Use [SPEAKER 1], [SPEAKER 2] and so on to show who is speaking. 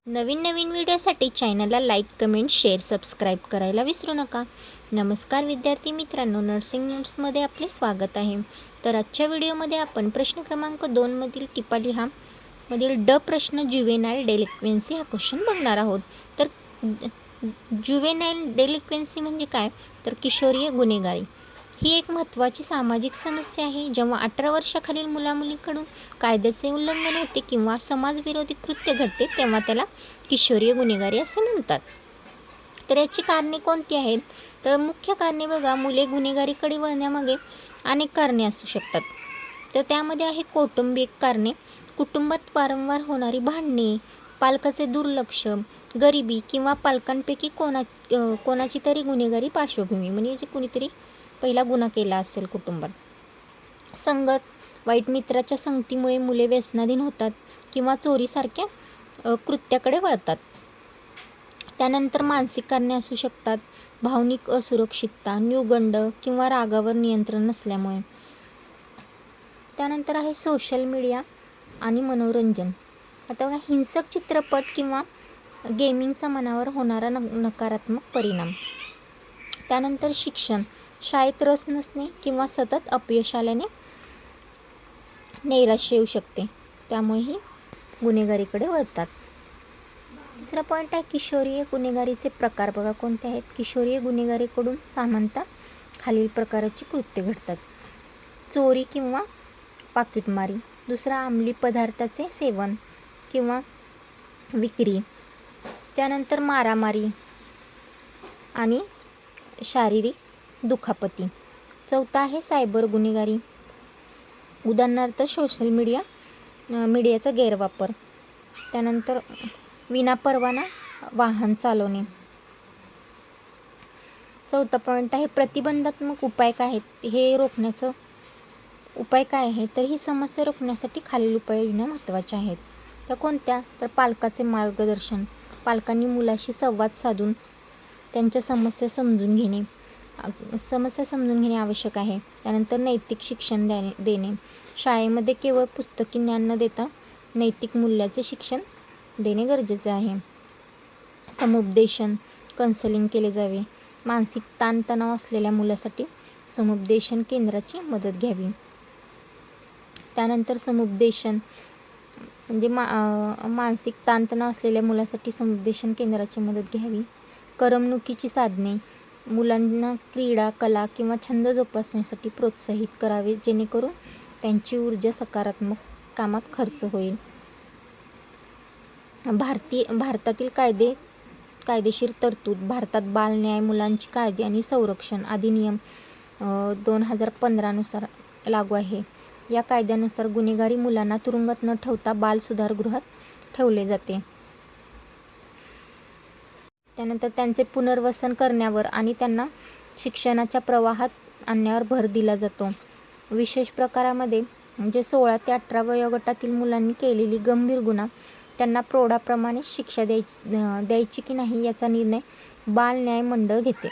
[SPEAKER 1] नवीन नवीन व्हिडिओसाठी चॅनलला like, comment, share, subscribe करायला विसरू नका. नमस्कार विद्यार्थी मित्रांनो, नर्सिंग नोट्समध्ये आपले स्वागत आहे. तर आजच्या व्हिडिओमध्ये आपण प्रश्न क्रमांक 2 मधील टिपा लिहा मधील ड प्रश्न ज्युवेनाइल डेलिक्वेन्सी हा क्वेश्चन बघणार आहोत. तर ज्युवेनाइल डेलिक्वेन्सी म्हणजे काय, तर किशोरीय गुन्हेगारी ही एक महत्त्वाची सामाजिक समस्या आहे. जेव्हा 18 वर्षाखालील मुलामुलींकडून कायद्याचे उल्लंघन होते किंवा समाजविरोधी कृत्य घडते तेव्हा त्याला किशोरीय गुन्हेगारी असे म्हणतात. तर याची कारणे कोणती आहेत, तर मुख्य कारणे बघा, मुले गुन्हेगारीकडे वळण्यामागे अनेक कारणे असू शकतात. तर त्यामध्ये आहे कौटुंबिक कारणे, कुटुंबात वारंवार होणारी भांडणे, पालकाचे दुर्लक्ष, गरिबी किंवा पालकांपैकी कोणाची तरी गुन्हेगारी पार्श्वभूमी, म्हणजे कुणीतरी पहिला गुन्हा केला असेल कुटुंबात. संगत, वाईट मित्राच्या संगतीमुळे मुले व्यसनाधीन होतात किंवा चोरीसारख्या कृत्याकडे वळतात. त्यानंतर मानसिक कारणे असू शकतात, भावनिक असुरक्षितता, न्यूनगंड किंवा रागावर नियंत्रण नसल्यामुळे. त्यानंतर आहे सोशल मीडिया आणि मनोरंजन. आता बघा, हिंसक चित्रपट किंवा गेमिंगचा मनावर होणारा नकारात्मक परिणाम. त्यानंतर शिक्षण, शाळेत रस नसणे किंवा सतत अपयश आल्याने नैराश्य येऊ शकते, त्यामुळेही गुन्हेगारीकडे वळतात. दुसरा पॉईंट आहे किशोरीय गुन्हेगारीचे प्रकार. बघा कोणते आहेत. किशोरीय गुन्हेगारीकडून सामान्यतः खालील प्रकारची कृत्य घडतात. चोरी किंवा पाकिटमारी. दुसरा अंमली पदार्थाचे सेवन किंवा विक्री. त्यानंतर मारामारी आणि शारीरिक दुखापती. चौथा आहे सायबर गुन्हेगारी, उदाहरणार्थ सोशल मीडियाचा गैरवापर. त्यानंतर विनापरवाना वाहन चालवणे. चौथा पॉईंट आहे प्रतिबंधात्मक उपाय काय आहेत, हे रोखण्याचं उपाय काय आहे, तर ही समस्या रोखण्यासाठी खालील उपाययोजना महत्त्वाच्या आहेत. त्या कोणत्या, तर पालकाचे मार्गदर्शन, पालकांनी मुलाशी संवाद साधून त्यांच्या समस्या समजून घेणे आवश्यक आहे. त्यानंतर नैतिक शिक्षण देणे, शाळेमध्ये केवळ पुस्तकी ज्ञान न देता नैतिक मूल्याचे शिक्षण देणे गरजेचे आहे. समुपदेशन, काउन्सिलिंग केले जावे. मानसिक ताणतणाव असलेल्या मुलासाठी समुपदेशन केंद्राची मदत घ्यावी. त्यानंतर समुपदेशन म्हणजे मानसिक ताणतणाव असलेल्या मुलासाठी समुपदेशन केंद्राची मदत घ्यावी. करमणुकीची साधने, मुलांना क्रीडा, कला किंवा छंद जोपासण्यासाठी प्रोत्साहित करावे, जेणेकरून त्यांची ऊर्जा सकारात्मक कामात खर्च होईल. भारतातील कायदेशीर तरतूद. भारतात बाल न्याय, मुलांची काळजी आणि संरक्षण अधिनियम 2015 नुसार लागू आहे. या कायद्यानुसार गुन्हेगारी मुलांना तुरुंगात न ठेवता बाल सुधारगृहात ठेवले जाते. त्यानंतर त्यांचे पुनर्वसन करण्यावर आणि त्यांना शिक्षणाच्या प्रवाहात आणण्यावर भर दिला जातो. विशेष प्रकारामध्ये म्हणजे 16 ते 18 वयोगटातील मुलांनी केलेली गंभीर गुन्हा त्यांना प्रौढाप्रमाणे शिक्षा द्यायची की नाही याचा निर्णय बाल न्याय मंडळ घेते.